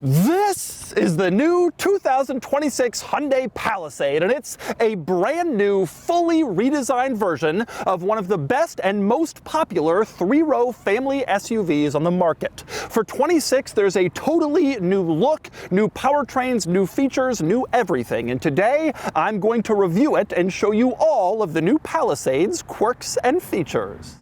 This is the new 2026 Hyundai Palisade, and it's a brand new, fully redesigned version of one of the best and most popular three-row family SUVs on the market. For 26, there's a totally new look, new powertrains, new features, new everything. And today, I'm going to review it and show you all of the new Palisade's quirks and features.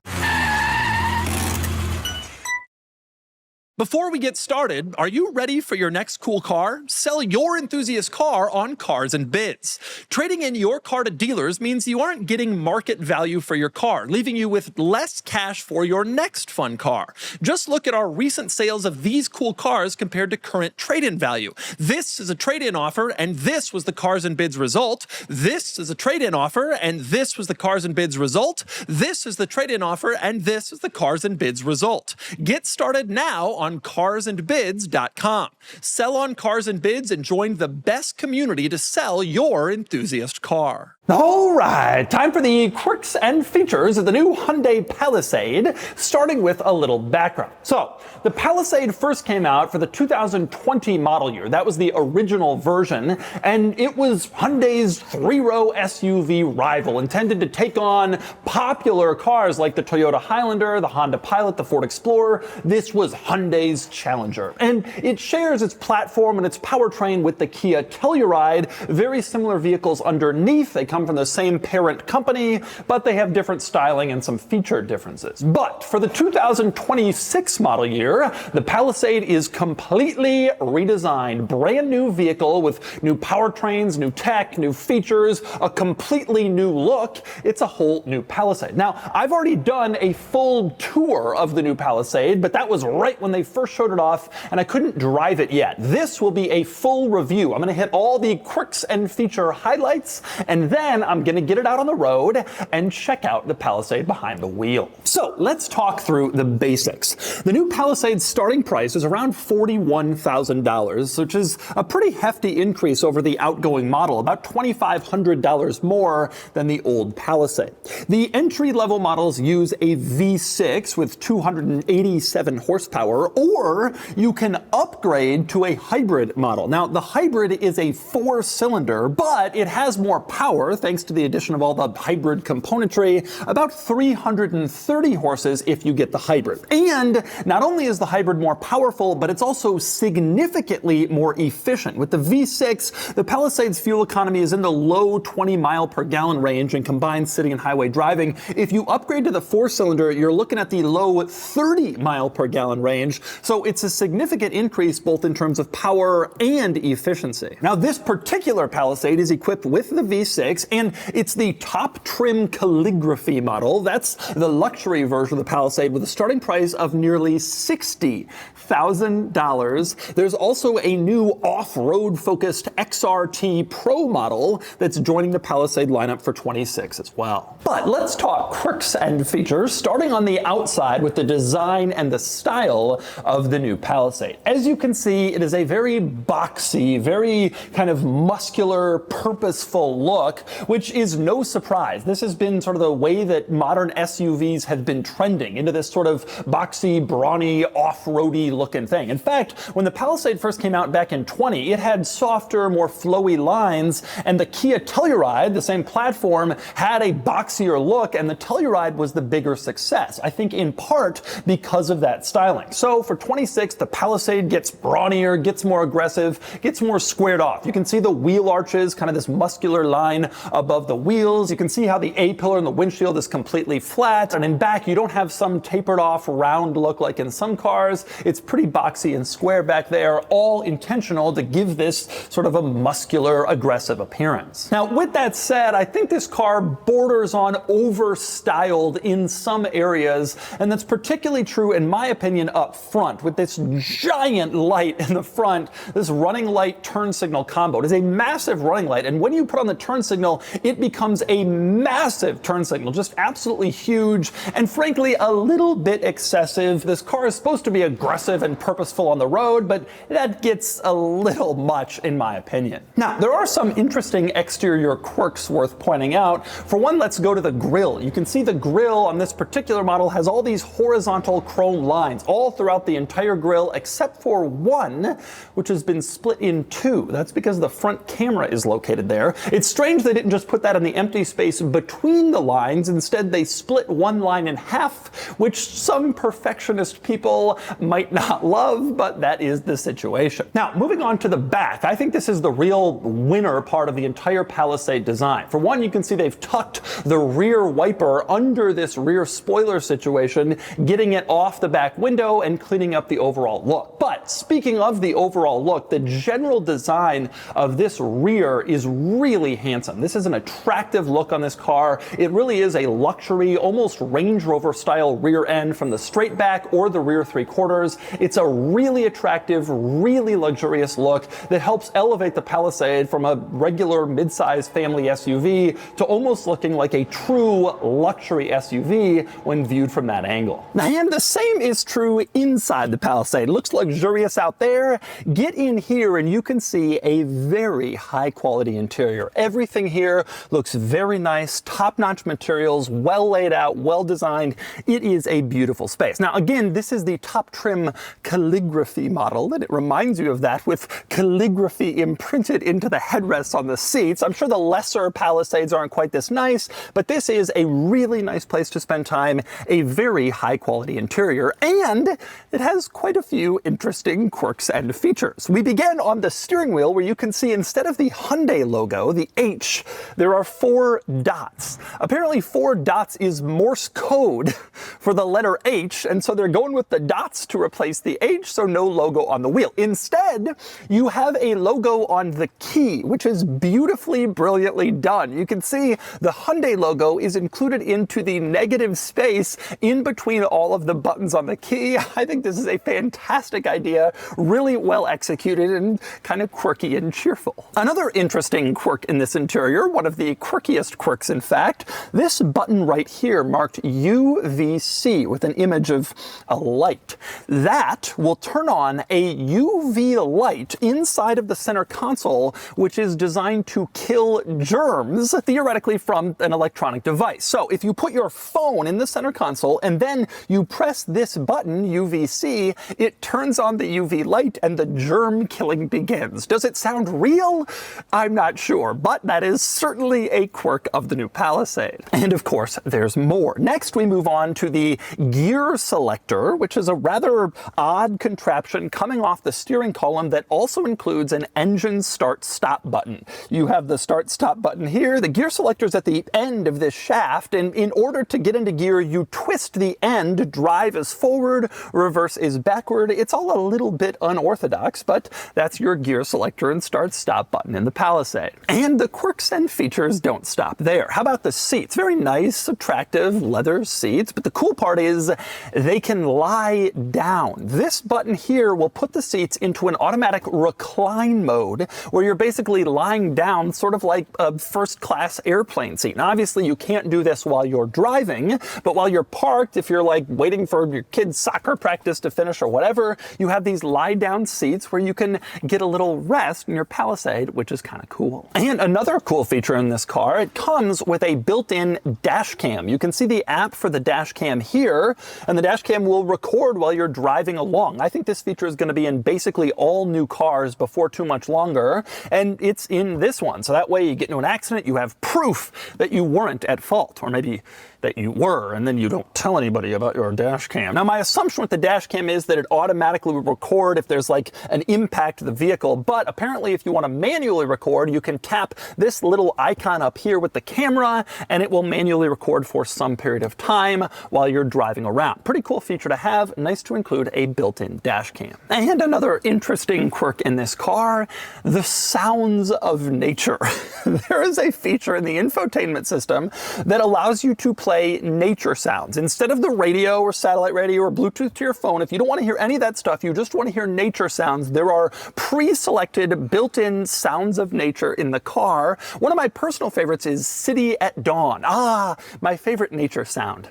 Before we get started, are you ready for your next cool car? Sell your enthusiast car on Cars and Bids. Trading in your car to dealers means you aren't getting market value for your car, leaving you with less cash for your next fun car. Just look at our recent sales of these cool cars compared to current trade-in value. This is a trade-in offer, and this was the Cars and Bids result. This is a trade-in offer, and this was the Cars and Bids result. This is the trade-in offer, and this is the Cars and Bids result. Get started now on carsandbids.com. Sell on Cars and Bids and join the best community to sell your enthusiast car. All right, time for the quirks and features of the new Hyundai Palisade, starting with a little background. So, the Palisade first came out for the 2020 model year. That was the original version, and it was Hyundai's three-row SUV rival, intended to take on popular cars like the Toyota Highlander, the Honda Pilot, the Ford Explorer. This was Hyundai's challenger, and it shares its platform and its powertrain with the Kia Telluride. Very similar vehicles underneath. They come from the same parent company, but they have different styling and some feature differences. But for the 2026 model year, the Palisade is completely redesigned. Brand new vehicle with new powertrains, new tech, new features, a completely new look. It's a whole new Palisade. Now, I've already done a full tour of the new Palisade, but that was right when they first showed it off, and I couldn't drive it yet. This will be a full review. I'm going to hit all the quirks and feature highlights, and then I'm going to get it out on the road and check out the Palisade behind the wheel. So let's talk through the basics. The new Palisade's starting price is around $41,000, which is a pretty hefty increase over the outgoing model, about $2,500 more than the old Palisade. The entry-level models use a V6 with 287 horsepower, or you can upgrade to a hybrid model. Now, the hybrid is a 4-cylinder, but it has more power thanks to the addition of all the hybrid componentry, about 330 horses if you get the hybrid. And not only is the hybrid more powerful, but it's also significantly more efficient. With the V6, the Palisade's fuel economy is in the low 20 mile per gallon range in combined city and highway driving. If you upgrade to the 4-cylinder, you're looking at the low 30 mile per gallon range. So it's a significant increase both in terms of power and efficiency. Now, this particular Palisade is equipped with the V6, and it's the top trim calligraphy model. That's the luxury version of the Palisade with a starting price of nearly $60,000. There's also a new off-road focused XRT Pro model that's joining the Palisade lineup for 26 as well. But let's talk quirks and features, starting on the outside with the design and the style of the new Palisade. As you can see, it is a very boxy, very kind of muscular, purposeful look, which is no surprise. This has been sort of the way that modern SUVs have been trending, into this sort of boxy, brawny, off-roady looking thing. In fact, when the Palisade first came out back in 20, it had softer, more flowy lines, and the Kia Telluride, the same platform, had a boxier look, and the Telluride was the bigger success, I think in part because of that styling. So for 26, the Palisade gets brawnier, gets more aggressive, gets more squared off. You can see the wheel arches, kind of this muscular line above the wheels. You can see how the A-pillar in the windshield is completely flat, and in back you don't have some tapered off round look like in some cars. It's pretty boxy and square back there, all intentional to give this sort of a muscular, aggressive appearance. Now, with that said, I think this car borders on over-styled in some areas, and that's particularly true, in my opinion, up front, with this giant light in the front, this running light turn signal combo. It is a massive running light, and when you put on the turn signal, signal, it becomes a massive turn signal, just absolutely huge, and frankly, a little bit excessive. This car is supposed to be aggressive and purposeful on the road, but that gets a little much in my opinion. Now, there are some interesting exterior quirks worth pointing out. For one, let's go to the grille. You can see the grille on this particular model has all these horizontal chrome lines all throughout the entire grille except for one, which has been split in two. That's because the front camera is located there. It's strange they didn't just put that in the empty space between the lines. Instead, they split one line in half, which some perfectionist people might not love, but that is the situation. Now, moving on to the back, I think this is the real winner part of the entire Palisade design. For one, you can see they've tucked the rear wiper under this rear spoiler situation, getting it off the back window and cleaning up the overall look. But speaking of the overall look, the general design of this rear is really handsome. This is an attractive look on this car. It really is a luxury, almost Range Rover style rear end from the straight back or the rear three quarters. It's a really attractive, really luxurious look that helps elevate the Palisade from a regular mid-size family SUV to almost looking like a true luxury SUV when viewed from that angle. And the same is true inside the Palisade. It looks luxurious out there. Get in here and you can see a very high quality interior. Everything here looks very nice, top-notch materials, well laid out, well designed. It is a beautiful space. Now again, this is the top trim calligraphy model, and it reminds you of that with calligraphy imprinted into the headrests on the seats. I'm sure the lesser Palisades aren't quite this nice, but this is a really nice place to spend time, a very high quality interior, and it has quite a few interesting quirks and features. We begin on the steering wheel where you can see instead of the Hyundai logo, the H, there are 4 dots. Apparently 4 dots is Morse code for the letter H, and so they're going with the dots to replace the H, so no logo on the wheel. Instead, you have a logo on the key, which is beautifully, brilliantly done. You can see the Hyundai logo is included into the negative space in between all of the buttons on the key. I think this is a fantastic idea, really well executed and kind of quirky and cheerful. Another interesting quirk in this interior, one of the quirkiest quirks in fact, this button right here marked UVC with an image of a light. That will turn on a UV light inside of the center console, which is designed to kill germs, theoretically from an electronic device. So if you put your phone in the center console and then you press this button, UVC, it turns on the UV light and the germ killing begins. Does it sound real? I'm not sure, but that is certainly a quirk of the new Palisade. And of course, there's more. Next, we move on to the gear selector, which is a rather odd contraption coming off the steering column that also includes an engine start-stop button. You have the start-stop button here. The gear selector's at the end of this shaft, and in order to get into gear, you twist the end. Drive is forward, reverse is backward. It's all a little bit unorthodox, but that's your gear selector and start-stop button in the Palisade. And the quirks and features don't stop there. How about the seats? Very nice, attractive leather seats, but the cool part is they can lie down. This button here will put the seats into an automatic recline mode where you're basically lying down sort of like a first-class airplane seat. Now, obviously, you can't do this while you're driving, but while you're parked, if you're like waiting for your kid's soccer practice to finish or whatever, you have these lie-down seats where you can get a little rest in your Palisade, which is kind of cool. And another cool feature in this car, it comes with a built-in dash cam. You can see the app for the dash cam here, and the dash cam will record while you're driving along. I think this feature is going to be in basically all new cars before too much longer, and it's in this one. So that way you get into an accident, you have proof that you weren't at fault, or maybe that you were, and then you don't tell anybody about your dash cam. Now, my assumption with the dash cam is that it automatically will record if there's like an impact to the vehicle, but apparently if you want to manually record, you can tap this little icon up here with the camera, and it will manually record for some period of time while you're driving around. Pretty cool feature to have, nice to include a built-in dash cam. And another interesting quirk in this car, the sounds of nature. There is a feature in the infotainment system that allows you to play nature sounds. Instead of the radio or satellite radio or Bluetooth to your phone, if you don't want to hear any of that stuff, you just want to hear nature sounds, there are pre-selected built-in sounds of nature in the car, One of my personal favorites is City at Dawn. Ah, my favorite nature sound.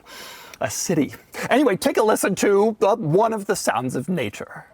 A city. Anyway, take a listen to one of the sounds of nature.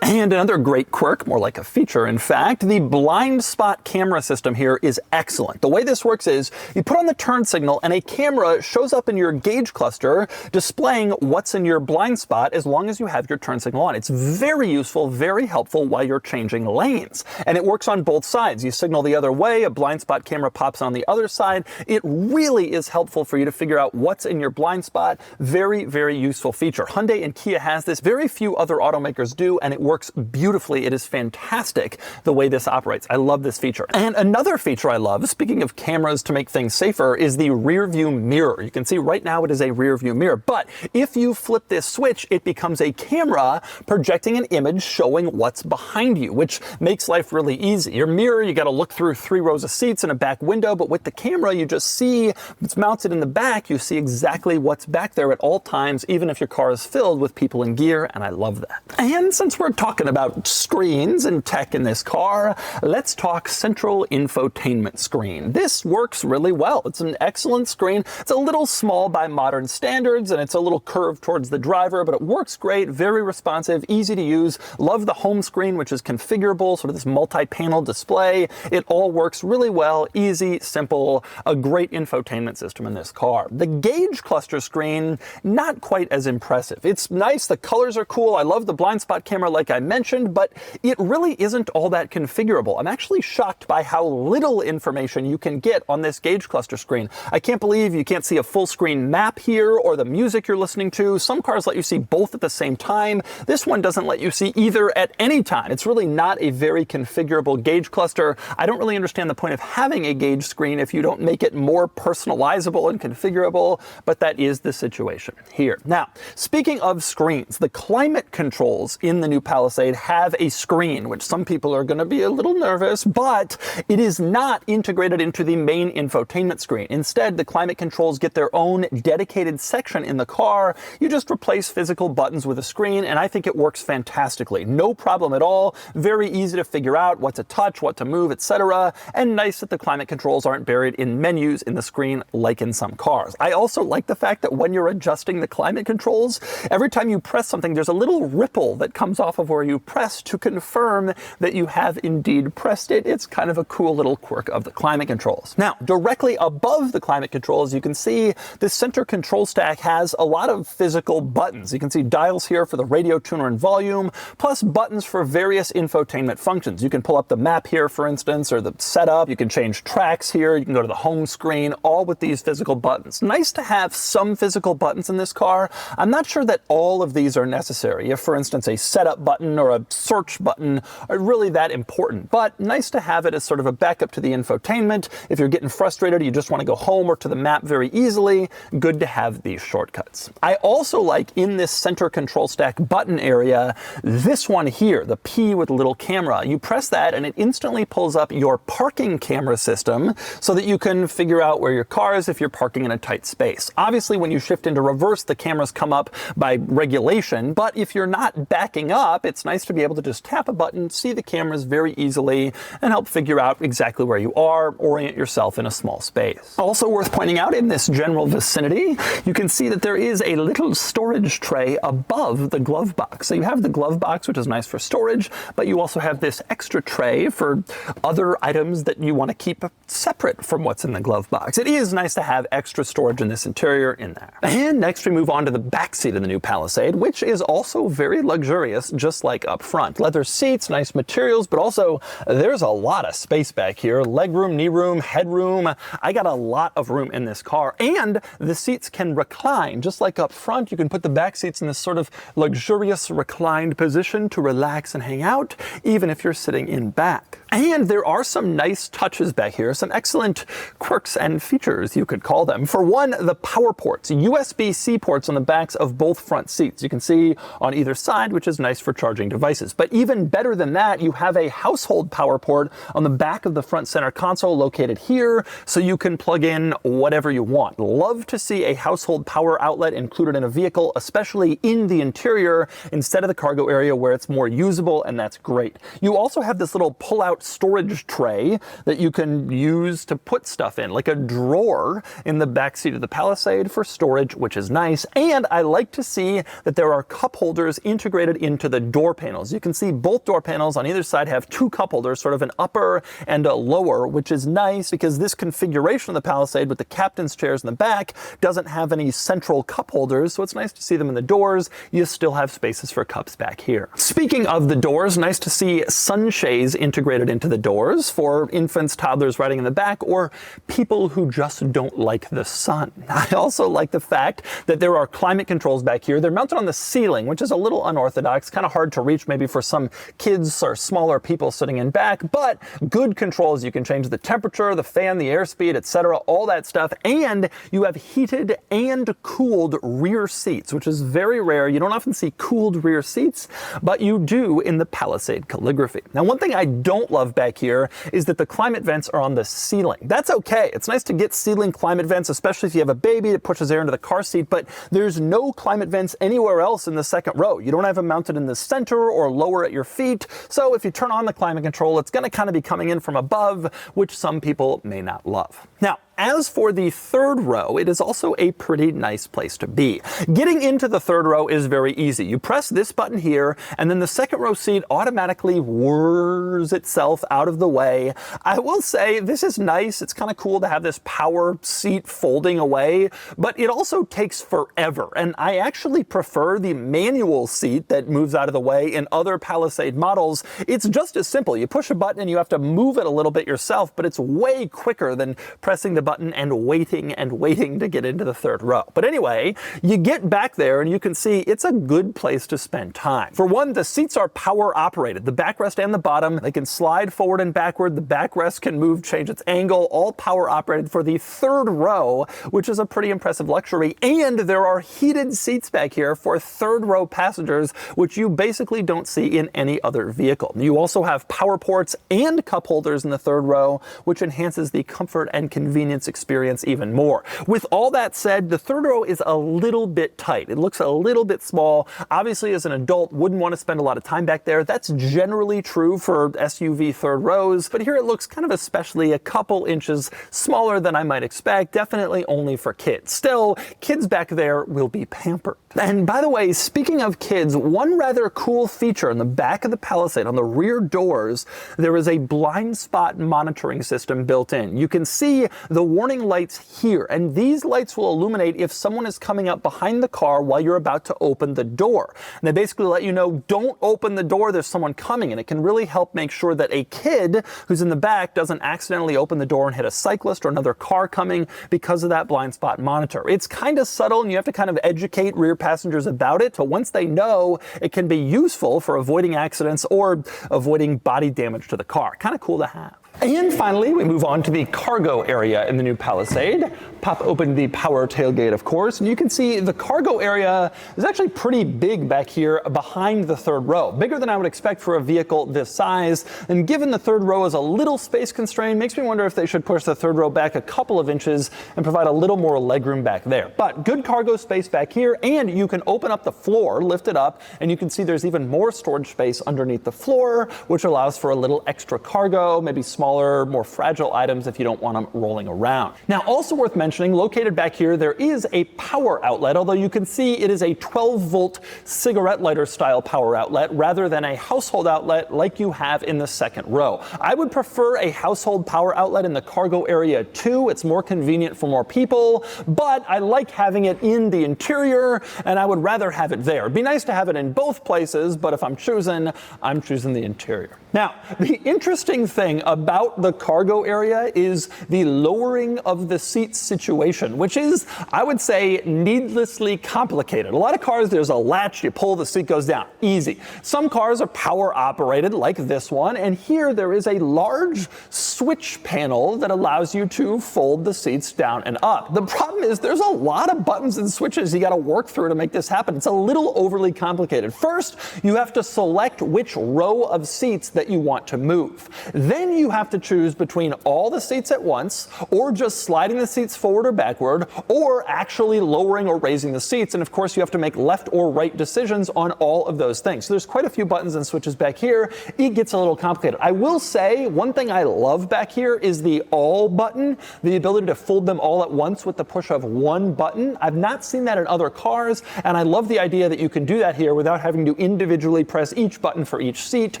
And another great quirk, more like a feature in fact, the blind spot camera system here is excellent. The way this works is you put on the turn signal and a camera shows up in your gauge cluster displaying what's in your blind spot as long as you have your turn signal on. It's very useful, very helpful while you're changing lanes. And it works on both sides. You signal the other way, a blind spot camera pops on the other side. It really is helpful for you to figure out what's in your blind spot. Very, very useful feature. Hyundai and Kia has this. Very few other automakers do, and it works beautifully. It is fantastic the way this operates. I love this feature. And another feature I love, speaking of cameras to make things safer, is the rear view mirror. You can see right now it is a rear view mirror, but if you flip this switch, it becomes a camera projecting an image showing what's behind you, which makes life really easy. Your mirror, you got to look through 3 rows of seats and a back window, but with the camera, you just see it's mounted in the back. You see exactly what's back there at all times, even if your car is filled with people in gear, and I love that. And since we're talking about screens and tech in this car, let's talk central infotainment screen. This works really well. It's an excellent screen. It's a little small by modern standards, and it's a little curved towards the driver, but it works great, very responsive, easy to use. Love the home screen, which is configurable, sort of this multi-panel display. It all works really well, easy, simple, a great infotainment system in this car. The gauge cluster screen, not quite as impressive. It's nice, the colors are cool. I love the blind spot camera like I mentioned, but it really isn't all that configurable. I'm actually shocked by how little information you can get on this gauge cluster screen. I can't believe you can't see a full screen map here or the music you're listening to. Some cars let you see both at the same time. This one doesn't let you see either at any time. It's really not a very configurable gauge cluster. I don't really understand the point of having a gauge screen if you don't make it more personalizable and configurable, but that is the situation here. Now, speaking of screens, the climate controls in the new Palisade have a screen, which some people are going to be a little nervous, but it is not integrated into the main infotainment screen. Instead, the climate controls get their own dedicated section in the car. You just replace physical buttons with a screen, and I think it works fantastically. No problem at all. Very easy to figure out what to touch, what to move, etc. And nice that the climate controls aren't buried in menus in the screen like in some cars. I also like the fact that when you're adjusting the climate controls, every time you press something, there's a little ripple that comes off of where you press to confirm that you have indeed pressed it. It's kind of a cool little quirk of the climate controls. Now, directly above the climate controls, you can see the center control stack has a lot of physical buttons. You can see dials here for the radio tuner and volume, plus buttons for various infotainment functions. You can pull up the map here, for instance, or the setup. You can change tracks here. You can go to the home screen, all with these physical buttons. Nice to have some physical buttons in this car. I'm not sure that all of these are necessary. If, for instance, a setup button or a search button are really that important, but nice to have it as sort of a backup to the infotainment. If you're getting frustrated, you just want to go home or to the map very easily, good to have these shortcuts. I also like in this center control stack button area, this one here, the P with a little camera. You press that and it instantly pulls up your parking camera system so that you can figure out where your car is if you're parking in a tight space. Obviously, when you shift into reverse, the cameras come up by regulation, but if you're not backing up, it's nice to be able to just tap a button, see the cameras very easily, and help figure out exactly where you are, orient yourself in a small space. Also worth pointing out, in this general vicinity, you can see that there is a little storage tray above the glove box. So you have the glove box, which is nice for storage, but you also have this extra tray for other items that you want to keep separate from what's in the glove box. It is nice to have extra storage in this interior in there. And next we move on to the back seat of the new Palisade, which is also very luxurious, just like up front. Leather seats, nice materials, but also there's a lot of space back here. Legroom, knee room, headroom. I got a lot of room in this car, and the seats can recline. Just like up front, you can put the back seats in this sort of luxurious reclined position to relax and hang out, even if you're sitting in back. And there are some nice touches back here, some excellent quirks and features, you could call them. For one, the power ports, USB-C ports on the backs of both front seats. You can see on either side, which is nice for charging devices. But even better than that, you have a household power port on the back of the front center console located here, so you can plug in whatever you want. Love to see a household power outlet included in a vehicle, especially in the interior instead of the cargo area where it's more usable, and that's great. You also have this little pull-out storage tray that you can use to put stuff in, like a drawer in the back seat of the Palisade for storage, which is nice. And I like to see that there are cup holders integrated into the door panels. You can see both door panels on either side have two cup holders, sort of an upper and a lower, which is nice because this configuration of the Palisade with the captain's chairs in the back doesn't have any central cup holders, so it's nice to see them in the doors. You still have spaces for cups back here. Speaking of the doors, nice to see sunshades integrated into the doors for infants, toddlers riding in the back, or people who just don't like the sun. I also like the fact that there are climate controls back here. They're mounted on the ceiling, which is a little unorthodox, kind of hard to reach maybe for some kids or smaller people sitting in back, but good controls. You can change the temperature, the fan, the airspeed, etc., all that stuff. And you have heated and cooled rear seats, which is very rare. You don't often see cooled rear seats, but you do in the Palisade calligraphy. Now, one thing I don't love back here is that the climate vents are on the ceiling. That's okay. It's nice to get ceiling climate vents, especially if you have a baby that pushes air into the car seat, but there's no climate vents anywhere else in the second row. You don't have them mounted in the center or lower at your feet. So if you turn on the climate control, it's going to kind of be coming in from above, which some people may not love. Now, as for the third row, it is also a pretty nice place to be. Getting into the third row is very easy. You press this button here, and then the second row seat automatically whirs itself out of the way. I will say this is nice. It's kind of cool to have this power seat folding away, but it also takes forever. And I actually prefer the manual seat that moves out of the way in other Palisade models. It's just as simple. You push a button and you have to move it a little bit yourself, but it's way quicker than pressing the button and waiting to get into the third row. But anyway, you get back there and you can see it's a good place to spend time. For one, the seats are power operated. The backrest and the bottom, they can slide forward and backward. The backrest can move, change its angle, all power operated for the third row, which is a pretty impressive luxury. And there are heated seats back here for third row passengers, which you basically don't see in any other vehicle. You also have power ports and cup holders in the third row, which enhances the comfort and convenience experience even more. With all that said, the third row is a little bit tight. It looks a little bit small. Obviously, as an adult, wouldn't want to spend a lot of time back there. That's generally true for SUV third rows, but here it looks kind of especially a couple inches smaller than I might expect. Definitely only for kids. Still, kids back there will be pampered. And by the way, speaking of kids, one rather cool feature in the back of the Palisade, on the rear doors, there is a blind spot monitoring system built in. You can see the warning lights here, and these lights will illuminate if someone is coming up behind the car while you're about to open the door. And they basically let you know, don't open the door, there's someone coming, and it can really help make sure that a kid who's in the back doesn't accidentally open the door and hit a cyclist or another car coming because of that blind spot monitor. It's kind of subtle, and you have to kind of educate rear passengers about it, but once they know, it can be useful for avoiding accidents or avoiding body damage to the car. Kind of cool to have. And finally, we move on to the cargo area in the new Palisade. Pop open the power tailgate, of course, and you can see the cargo area is actually pretty big back here behind the third row. Bigger than I would expect for a vehicle this size, and given the third row is a little space constrained, makes me wonder if they should push the third row back a couple of inches and provide a little more legroom back there. But good cargo space back here, and you can open up the floor, lift it up, and you can see there's even more storage space underneath the floor, which allows for a little extra cargo, maybe smaller, more fragile items if you don't want them rolling around. Now, also worth mentioning, located back here, there is a power outlet, although you can see it is a 12-volt cigarette lighter style power outlet rather than a household outlet like you have in the second row. I would prefer a household power outlet in the cargo area too. It's more convenient for more people, but I like having it in the interior, and I would rather have it there. It'd be nice to have it in both places, but if I'm choosing the interior. Now, the interesting thing about about the cargo area is the lowering of the seats situation, which is, I would say, needlessly complicated. A lot of cars, there's a latch, you pull, the seat goes down. Easy. Some cars are power operated, like this one, and here there is a large switch panel that allows you to fold the seats down and up. The problem is there's a lot of buttons and switches you got to work through to make this happen. It's a little overly complicated. First, you have to select which row of seats that you want to move. Then you have to choose between all the seats at once, or just sliding the seats forward or backward, or actually lowering or raising the seats. And of course, you have to make left or right decisions on all of those things. So there's quite a few buttons and switches back here. It gets a little complicated. I will say one thing I love back here is the all button, the ability to fold them all at once with the push of one button. I've not seen that in other cars, and I love the idea that you can do that here without having to individually press each button for each seat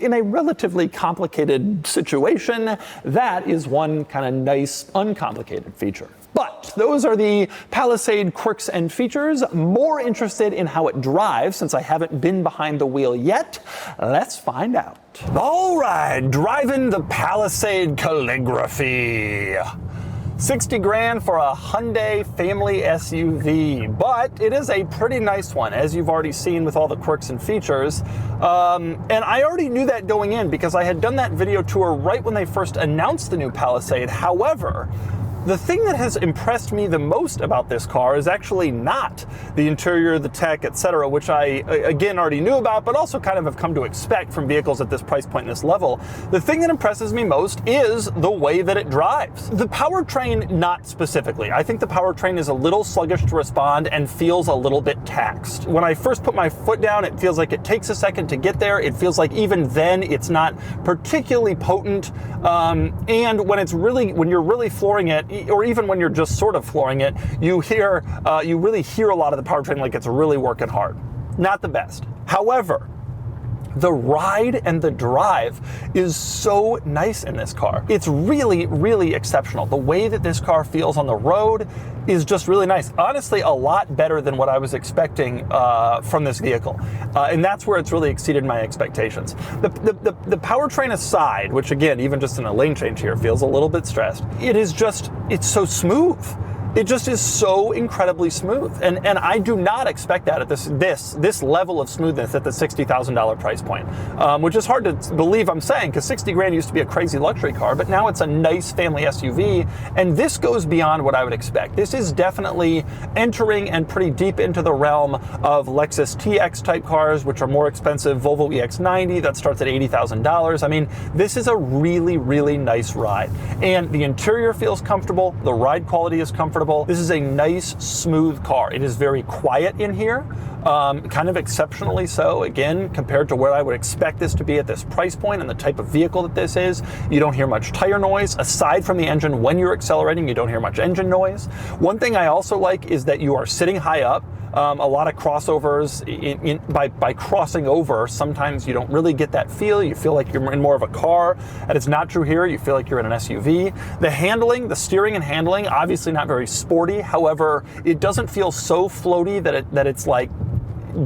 in a relatively complicated situation. That is one kind of nice, uncomplicated feature. But those are the Palisade quirks and features. More interested in how it drives, since I haven't been behind the wheel yet. Let's find out. All right, driving the Palisade calligraphy. 60 grand for a Hyundai family SUV, but it is a pretty nice one, as you've already seen with all the quirks and features. And I already knew that going in because I had done that video tour right when they first announced the new Palisade. However, the thing that has impressed me the most about this car is actually not the interior, the tech, etc., which I, again, already knew about, but also kind of have come to expect from vehicles at this price point and this level. The thing that impresses me most is the way that it drives. The powertrain, not specifically. I think the powertrain is a little sluggish to respond and feels a little bit taxed. When I first put my foot down, it feels like it takes a second to get there. It feels like even then it's not particularly potent. And when you're really flooring it, or even when you're just sort of flooring it, you really hear a lot of the powertrain like it's really working hard. Not the best. However, the ride and the drive is so nice in this car. It's really, really exceptional. The way that this car feels on the road is just really nice. Honestly, a lot better than what I was expecting from this vehicle. And that's where it's really exceeded my expectations. The powertrain aside, which again, even just in a lane change here, feels a little bit stressed, it's so smooth. It just is so incredibly smooth. And I do not expect that at this level of smoothness at the $60,000 price point, which is hard to believe I'm saying, because 60 grand used to be a crazy luxury car, but now it's a nice family SUV. And this goes beyond what I would expect. This is definitely entering and pretty deep into the realm of Lexus TX type cars, which are more expensive. Volvo EX90 that starts at $80,000. I mean, this is a really, really nice ride. And the interior feels comfortable. The ride quality is comfortable. This is a nice, smooth car. It is very quiet in here, kind of exceptionally so, again, compared to where I would expect this to be at this price point and the type of vehicle that this is. You don't hear much tire noise. Aside from the engine, when you're accelerating, you don't hear much engine noise. One thing I also like is that you are sitting high up. A lot of crossovers, by crossing over, sometimes you don't really get that feel. You feel like you're in more of a car, and it's not true here. You feel like you're in an SUV. The handling, the steering and handling, obviously not very sporty. However, it doesn't feel so floaty that it's like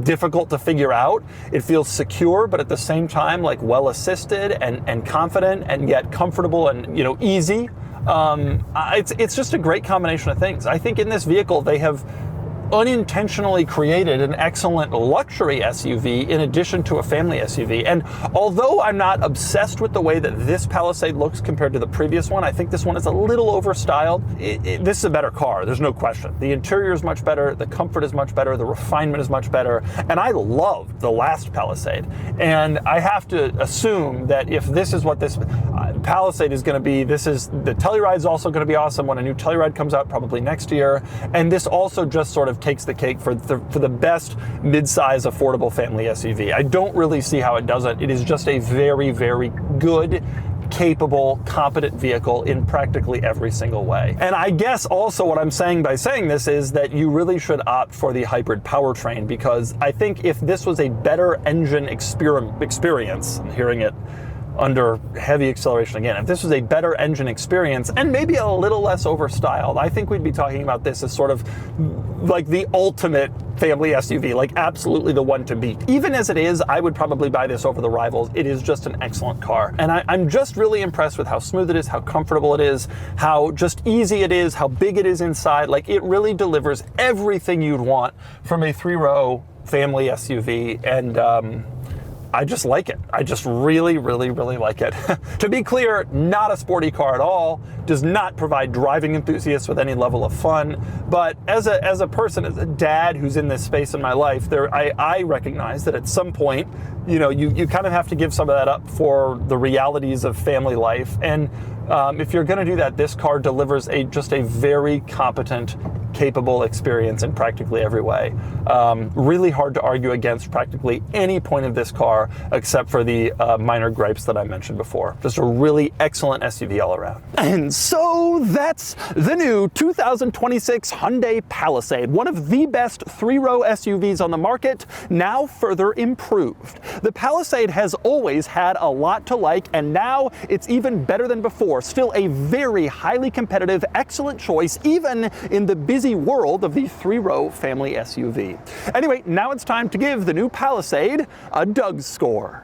difficult to figure out. It feels secure, but at the same time, like well assisted and confident, and yet comfortable and easy. It's just a great combination of things. I think in this vehicle they have unintentionally created an excellent luxury SUV in addition to a family SUV. And although I'm not obsessed with the way that this Palisade looks compared to the previous one, I think this one is a little overstyled. This is a better car, there's no question. The interior is much better, the comfort is much better, the refinement is much better, and I loved the last Palisade. And I have to assume that if this is what this Palisade is going to be, the Telluride is also going to be awesome when a new Telluride comes out, probably next year. And this also just sort of takes the cake for the best mid-size affordable family SUV. I don't really see how it doesn't. It is just a very, very good, capable, competent vehicle in practically every single way. And I guess also what I'm saying by saying this is that you really should opt for the hybrid powertrain, because I think if this was a better engine experience, I'm hearing it under heavy acceleration again, if this was a better engine experience and maybe a little less overstyled, I think we'd be talking about this as sort of like the ultimate family SUV, like absolutely the one to beat. Even as it is, I would probably buy this over the rivals. It is just an excellent car. And I'm just really impressed with how smooth it is, how comfortable it is, how just easy it is, how big it is inside. Like, it really delivers everything you'd want from a 3-row family SUV. And I just like it. I just really, really, really like it. To be clear, not a sporty car at all, does not provide driving enthusiasts with any level of fun. But as a person, as a dad who's in this space in my life, I recognize that at some point, you know, you kind of have to give some of that up for the realities of family life. And if you're going to do that, this car delivers just a very competent, capable experience in practically every way. Really hard to argue against practically any point of this car except for the minor gripes that I mentioned before. Just a really excellent SUV all around. And so that's the new 2026 Hyundai Palisade, one of the best 3-row SUVs on the market, now further improved. The Palisade has always had a lot to like, and now it's even better than before. Still a very highly competitive, excellent choice, even in the busy world of the 3-row family SUV. Anyway, now it's time to give the new Palisade a DougScore.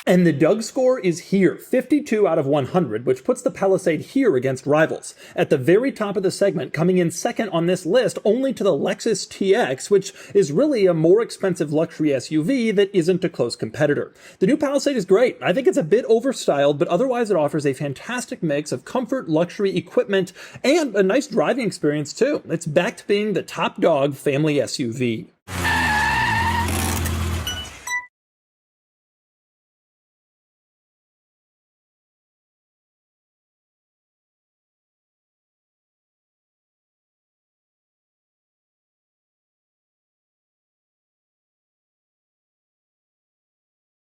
And the DougScore is here, 52 out of 100, which puts the Palisade here against rivals. At the very top of the segment, coming in second on this list, only to the Lexus TX, which is really a more expensive luxury SUV that isn't a close competitor. The new Palisade is great. I think it's a bit overstyled, but otherwise it offers a fantastic mix of comfort, luxury, equipment, and a nice driving experience too. It's back to being the top dog family SUV.